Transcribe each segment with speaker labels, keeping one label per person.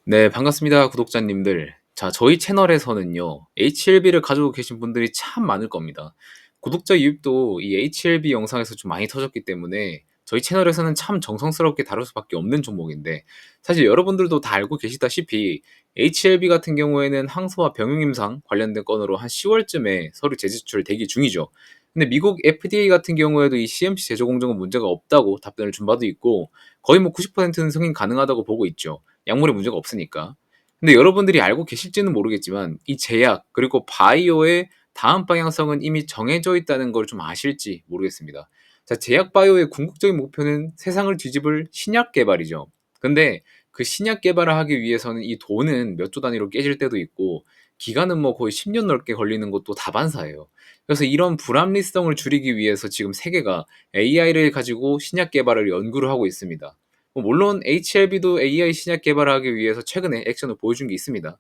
Speaker 1: 네, 반갑습니다, 구독자님들. 자, 저희 채널에서는요, HLB를 가지고 계신 분들이 참 많을 겁니다. 구독자 유입도 이 HLB 영상에서 좀 많이 터졌기 때문에 저희 채널에서는 참 정성스럽게 다룰 수밖에 없는 종목인데, 사실 여러분들도 다 알고 계시다시피 HLB 같은 경우에는 항소와 병용임상 관련된 건으로 한 10월쯤에 서류 재제출 대기 중이죠. 근데 미국 FDA 같은 경우에도 이 CMC 제조 공정은 문제가 없다고 답변을 준 바도 있고, 거의 뭐 90%는 승인 가능하다고 보고 있죠. 약물에 문제가 없으니까. 근데 여러분들이 알고 계실지는 모르겠지만 이 제약 그리고 바이오의 다음 방향성은 이미 정해져 있다는 걸 좀 아실지 모르겠습니다. 자, 제약 바이오의 궁극적인 목표는 세상을 뒤집을 신약 개발이죠. 근데 그 신약 개발을 하기 위해서는 이 돈은 몇 조 단위로 깨질 때도 있고 기간은 뭐 거의 10년 넘게 걸리는 것도 다반사예요. 그래서 이런 불합리성을 줄이기 위해서 지금 세계가 AI를 가지고 신약 개발을 연구를 하고 있습니다. 물론 HLB도 AI 신약 개발을 하기 위해서 최근에 액션을 보여준 게 있습니다.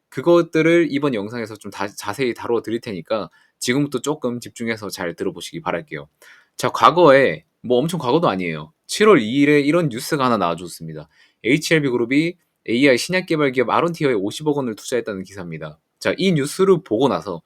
Speaker 1: 그것들을 이번 영상에서 좀 자세히 다루어 드릴 테니까 지금부터 조금 집중해서 잘 들어보시기 바랄게요. 자, 과거에 뭐 엄청 과거도 아니에요. 7월 2일에 이런 뉴스가 하나 나와줬습니다. HLB 그룹이 AI 신약 개발 기업 아론티어에 50억 원을 투자했다는 기사입니다. 자, 이 뉴스를 보고 나서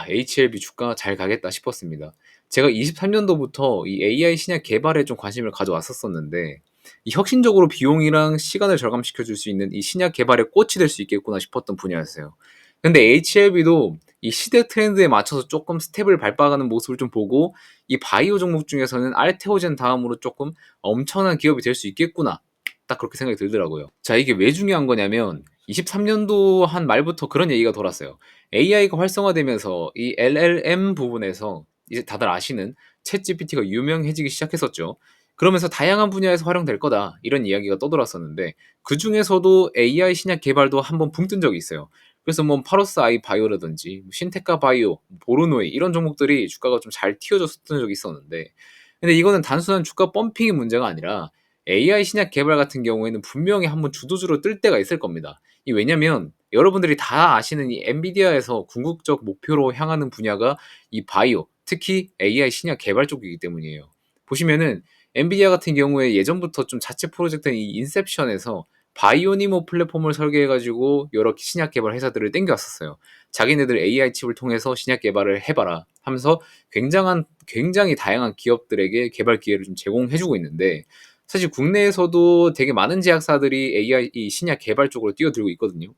Speaker 1: HLB 주가 잘 가겠다 싶었습니다. 제가 23년도부터 이 AI 신약 개발에 좀 관심을 가져왔었었는데 이 혁신적으로 비용이랑 시간을 절감시켜 줄 수 있는 이 신약 개발의 꽃이 될 수 있겠구나 싶었던 분야였어요. 근데 HLB도 이 시대 트렌드에 맞춰서 조금 스텝을 밟아가는 모습을 좀 보고 이 바이오 종목 중에서는 알테오젠 다음으로 조금 엄청난 기업이 될 수 있겠구나. 딱 그렇게 생각이 들더라고요. 자, 이게 왜 중요한 거냐면 23년도 한 말부터 그런 얘기가 돌았어요. AI가 활성화되면서 이 LLM 부분에서 이제 다들 아시는 챗GPT가 유명해지기 시작했었죠. 그러면서 다양한 분야에서 활용될 거다 이런 이야기가 떠돌았었는데 그 중에서도 AI 신약 개발도 한번 붕 뜬 적이 있어요. 그래서 뭐 파로스 아이 바이오라든지 신테카 바이오, 보르노이 이런 종목들이 주가가 좀 잘 튀어졌었던 적이 있었는데 근데 이거는 단순한 주가 펌핑의 문제가 아니라 AI 신약 개발 같은 경우에는 분명히 한번 주도주로 뜰 때가 있을 겁니다. 이 왜냐면 여러분들이 다 아시는 이 엔비디아에서 궁극적 목표로 향하는 분야가 이 바이오, 특히 AI 신약 개발 쪽이기 때문이에요. 보시면은 엔비디아 같은 경우에 예전부터 좀 자체 프로젝트인 이 인셉션에서 바이오니모 플랫폼을 설계해가지고 여러 신약 개발 회사들을 땡겨왔었어요. 자기네들 AI 칩을 통해서 신약 개발을 해봐라 하면서 굉장히 다양한 기업들에게 개발 기회를 좀 제공해주고 있는데 사실 국내에서도 되게 많은 제약사들이 AI 이 신약 개발 쪽으로 뛰어들고 있거든요.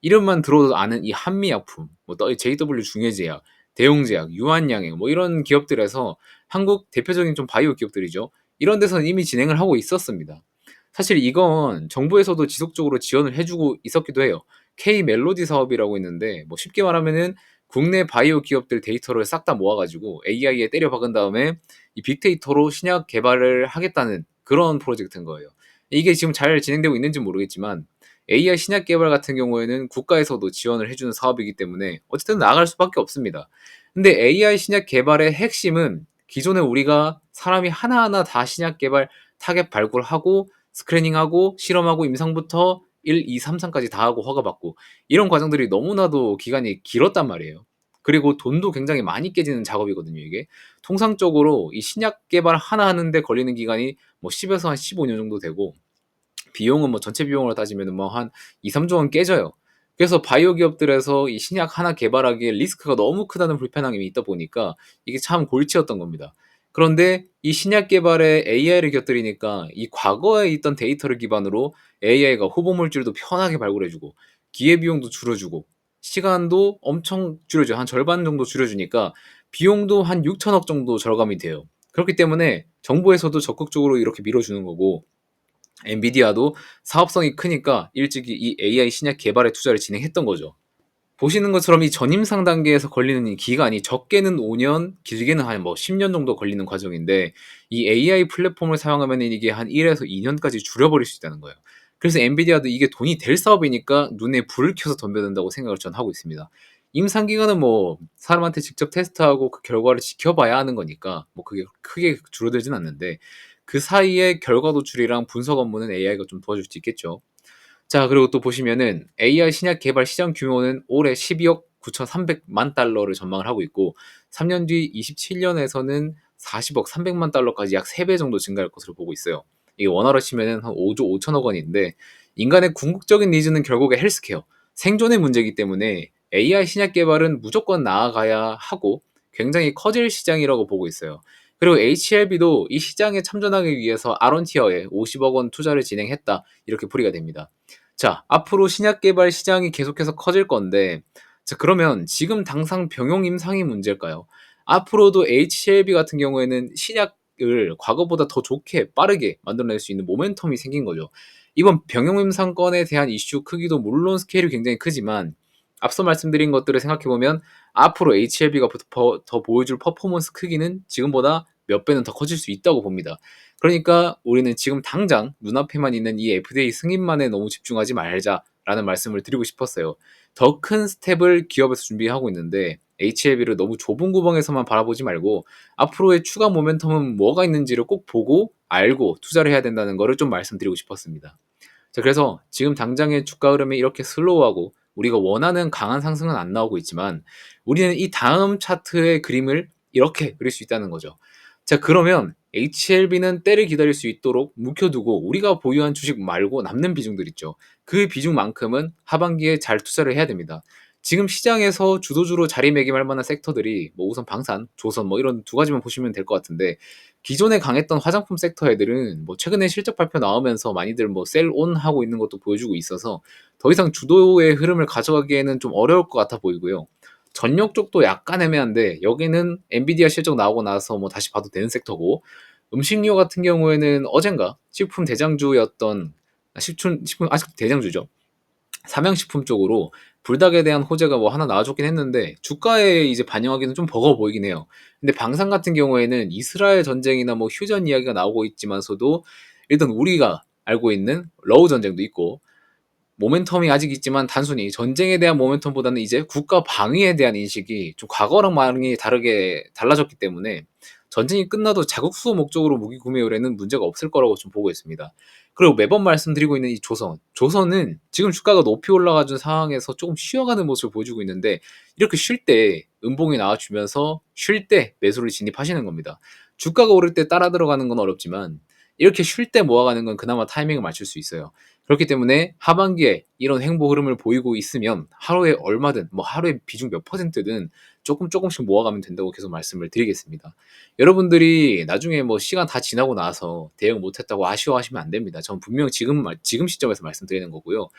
Speaker 1: 이름만 들어도 아는 이 한미약품, 뭐 JW 중해제약, 대웅제약, 유한양행 뭐 이런 기업들에서 한국 대표적인 좀 바이오 기업들이죠. 이런 데서는 이미 진행을 하고 있었습니다. 사실 이건 정부에서도 지속적으로 지원을 해주고 있었기도 해요. K 멜로디 사업이라고 있는데 뭐 쉽게 말하면은 국내 바이오 기업들 데이터를 싹 다 모아가지고 AI에 때려 박은 다음에 이 빅데이터로 신약 개발을 하겠다는 그런 프로젝트인 거예요. 이게 지금 잘 진행되고 있는지 모르겠지만 AI 신약 개발 같은 경우에는 국가에서도 지원을 해주는 사업이기 때문에 어쨌든 나아갈 수밖에 없습니다. 근데 AI 신약 개발의 핵심은 기존에 우리가 사람이 하나하나 다 신약 개발 타겟 발굴하고 스크리닝하고 실험하고 임상부터 1, 2, 3, 4까지 다 하고 허가받고 이런 과정들이 너무나도 기간이 길었단 말이에요. 그리고 돈도 굉장히 많이 깨지는 작업이거든요, 이게. 통상적으로 이 신약 개발 하나 하는데 걸리는 기간이 뭐 10에서 한 15년 정도 되고 비용은 뭐 전체 비용으로 따지면 뭐 한 2, 3조 원 깨져요. 그래서 바이오 기업들에서 이 신약 하나 개발하기에 리스크가 너무 크다는 불편함이 있다 보니까 이게 참 골치였던 겁니다. 그런데 이 신약 개발에 AI를 곁들이니까 이 과거에 있던 데이터를 기반으로 AI가 후보 물질도 편하게 발굴해주고 기회비용도 줄여주고 시간도 엄청 줄여줘 한 절반 정도 줄여주니까 비용도 한 6천억 정도 절감이 돼요. 그렇기 때문에 정부에서도 적극적으로 이렇게 밀어주는 거고 엔비디아도 사업성이 크니까 일찍이 이 AI 신약 개발에 투자를 진행했던 거죠. 보시는 것처럼 이 전임상 단계에서 걸리는 이 기간이 적게는 5년, 길게는 한 뭐 10년 정도 걸리는 과정인데 이 AI 플랫폼을 사용하면 이게 한 1에서 2년까지 줄여버릴 수 있다는 거예요. 그래서 엔비디아도 이게 돈이 될 사업이니까 눈에 불을 켜서 덤벼든다고 생각을 전 하고 있습니다. 임상 기간은 뭐 사람한테 직접 테스트하고 그 결과를 지켜봐야 하는 거니까 뭐 그게 크게 줄어들진 않는데 그 사이에 결과 도출이랑 분석 업무는 AI가 좀 도와줄 수 있겠죠. 자, 그리고 또 보시면은 AI 신약 개발 시장 규모는 올해 12억 9,300만 달러를 전망을 하고 있고 3년 뒤 27년에서는 40억 300만 달러까지 약 3배 정도 증가할 것으로 보고 있어요. 이게 원화로 치면은 한 5조 5천억 원인데 인간의 궁극적인 니즈는 결국에 헬스케어, 생존의 문제이기 때문에 AI 신약 개발은 무조건 나아가야 하고 굉장히 커질 시장이라고 보고 있어요. 그리고 HLB도 이 시장에 참전하기 위해서 아론티어에 50억 원 투자를 진행했다. 이렇게 풀이가 됩니다. 자, 앞으로 신약 개발 시장이 계속해서 커질 건데, 자, 그러면 지금 당장 병용 임상이 문제일까요? 앞으로도 HLB 같은 경우에는 신약을 과거보다 더 좋게 빠르게 만들어낼 수 있는 모멘텀이 생긴 거죠. 이번 병용 임상건에 대한 이슈 크기도 물론 스케일이 굉장히 크지만 앞서 말씀드린 것들을 생각해보면 앞으로 HLB가 더 보여줄 퍼포먼스 크기는 지금보다 몇 배는 더 커질 수 있다고 봅니다. 그러니까 우리는 지금 당장 눈앞에만 있는 이 FDA 승인만에 너무 집중하지 말자라는 말씀을 드리고 싶었어요. 더 큰 스텝을 기업에서 준비하고 있는데 HLB를 너무 좁은 구멍에서만 바라보지 말고 앞으로의 추가 모멘텀은 뭐가 있는지를 꼭 보고 알고 투자를 해야 된다는 거를 좀 말씀드리고 싶었습니다. 자, 그래서 지금 당장의 주가 흐름이 이렇게 슬로우하고 우리가 원하는 강한 상승은 안 나오고 있지만 우리는 이 다음 차트의 그림을 이렇게 그릴 수 있다는 거죠. 자, 그러면 HLB는 때를 기다릴 수 있도록 묵혀두고 우리가 보유한 주식 말고 남는 비중들 있죠. 그 비중만큼은 하반기에 잘 투자를 해야 됩니다. 지금 시장에서 주도주로 자리매김할 만한 섹터들이 뭐 우선 방산, 조선 뭐 이런 두 가지만 보시면 될 것 같은데 기존에 강했던 화장품 섹터 애들은 뭐 최근에 실적 발표 나오면서 많이들 뭐 셀온 하고 있는 것도 보여주고 있어서 더 이상 주도의 흐름을 가져가기에는 좀 어려울 것 같아 보이고요. 전력 쪽도 약간 애매한데 여기는 엔비디아 실적 나오고 나서 뭐 다시 봐도 되는 섹터고 음식료 같은 경우에는 어젠가 식품 대장주였던 식품 아직 대장주죠. 삼양식품 쪽으로 불닭에 대한 호재가 뭐 하나 나와줬긴 했는데 주가에 이제 반영하기는 좀 버거워 보이긴 해요. 근데 방산 같은 경우에는 이스라엘 전쟁이나 뭐 휴전 이야기가 나오고 있지만서도 일단 우리가 알고 있는 러우 전쟁도 있고 모멘텀이 아직 있지만 단순히 전쟁에 대한 모멘텀보다는 이제 국가 방위에 대한 인식이 좀 과거랑 많이 다르게 달라졌기 때문에 전쟁이 끝나도 자국 수호 목적으로 무기 구매 의뢰는 문제가 없을 거라고 좀 보고 있습니다. 그리고 매번 말씀드리고 있는 이 조선은 지금 주가가 높이 올라가준 상황에서 조금 쉬어가는 모습을 보여주고 있는데 이렇게 쉴 때 음봉이 나와주면서 쉴 때 매수를 진입하시는 겁니다. 주가가 오를 때 따라 들어가는 건 어렵지만 이렇게 쉴 때 모아가는 건 그나마 타이밍을 맞출 수 있어요. 그렇기 때문에 하반기에 이런 행보 흐름을 보이고 있으면 하루에 얼마든 뭐 하루에 비중 몇 퍼센트든 조금씩 모아가면 된다고 계속 말씀을 드리겠습니다. 여러분들이 나중에 뭐 시간 다 지나고 나서 대응 못했다고 아쉬워하시면 안 됩니다. 전 분명 지금 시점에서 말씀드리는 거고요.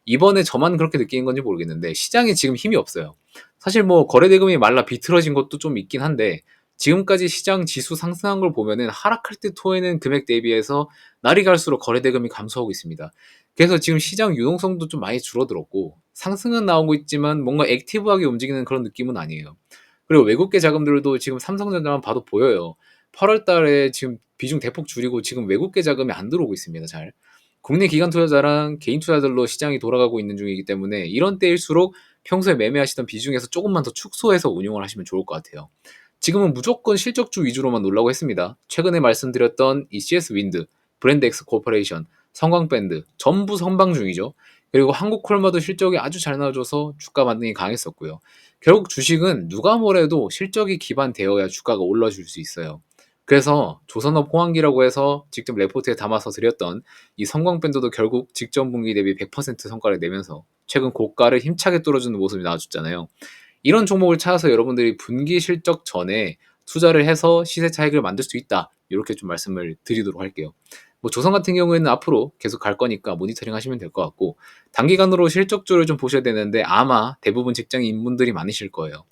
Speaker 1: 이번에 저만 그렇게 느끼는 건지 모르겠는데 시장에 지금 힘이 없어요. 사실 뭐 거래대금이 말라 비틀어진 것도 좀 있긴 한데 지금까지 시장 지수 상승한 걸 보면은 하락할 때 토해낸 금액 대비해서 날이 갈수록 거래대금이 감소하고 있습니다. 그래서 지금 시장 유동성도 좀 많이 줄어들었고 상승은 나오고 있지만 뭔가 액티브하게 움직이는 그런 느낌은 아니에요. 그리고 외국계 자금들도 지금 삼성전자만 봐도 보여요. 8월 달에 지금 비중 대폭 줄이고 지금 외국계 자금이 안 들어오고 있습니다. 잘. 국내 기관 투자자랑 개인 투자들로 시장이 돌아가고 있는 중이기 때문에 이런 때일수록 평소에 매매하시던 비중에서 조금만 더 축소해서 운용을 하시면 좋을 것 같아요. 지금은 무조건 실적주 위주로만 놀라고 했습니다. 최근에 말씀드렸던 이 CS 윈드, 브랜드엑스 코퍼레이션, 성광밴드 전부 선방 중이죠. 그리고 한국콜마도 실적이 아주 잘 나와줘서 주가 반등이 강했었고요. 결국 주식은 누가 뭐래도 실적이 기반되어야 주가가 올라줄 수 있어요. 그래서 조선업 호황기라고 해서 직접 레포트에 담아서 드렸던 이 성광밴드도 결국 직전 분기 대비 100% 성과를 내면서 최근 고가를 힘차게 뚫어주는 모습이 나와줬잖아요. 이런 종목을 찾아서 여러분들이 분기 실적 전에 투자를 해서 시세 차익을 만들 수 있다. 이렇게 좀 말씀을 드리도록 할게요. 뭐 조선 같은 경우에는 앞으로 계속 갈 거니까 모니터링 하시면 될 것 같고 단기간으로 실적주를 좀 보셔야 되는데 아마 대부분 직장인 인분들이 많으실 거예요.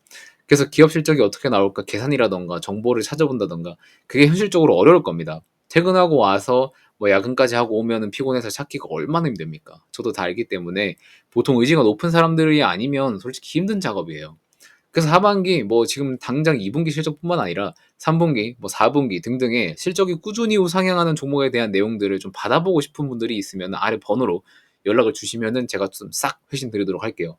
Speaker 1: 그래서 기업 실적이 어떻게 나올까 계산이라던가 정보를 찾아본다던가 그게 현실적으로 어려울 겁니다. 퇴근하고 와서 뭐 야근까지 하고 오면은 피곤해서 찾기가 얼마나 힘듭니까? 저도 다 알기 때문에 보통 의지가 높은 사람들이 아니면 솔직히 힘든 작업이에요. 그래서 하반기 뭐 지금 당장 2분기 실적뿐만 아니라 3분기, 뭐 4분기 등등의 실적이 꾸준히 우상향하는 종목에 대한 내용들을 좀 받아보고 싶은 분들이 있으면 아래 번호로 연락을 주시면은 제가 좀 싹 회신 드리도록 할게요.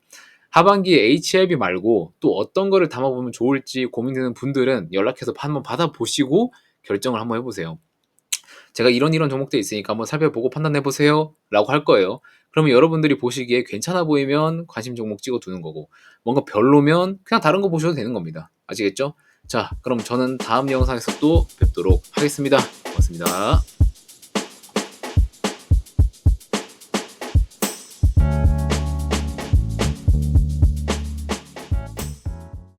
Speaker 1: 하반기에 HLB 말고 또 어떤 거를 담아보면 좋을지 고민되는 분들은 연락해서 한번 받아보시고 결정을 한번 해보세요. 제가 이런 종목도 있으니까 한번 살펴보고 판단해보세요 라고 할 거예요. 그러면 여러분들이 보시기에 괜찮아 보이면 관심 종목 찍어두는 거고 뭔가 별로면 그냥 다른 거 보셔도 되는 겁니다. 아시겠죠? 자, 그럼 저는 다음 영상에서 또 뵙도록 하겠습니다. 고맙습니다.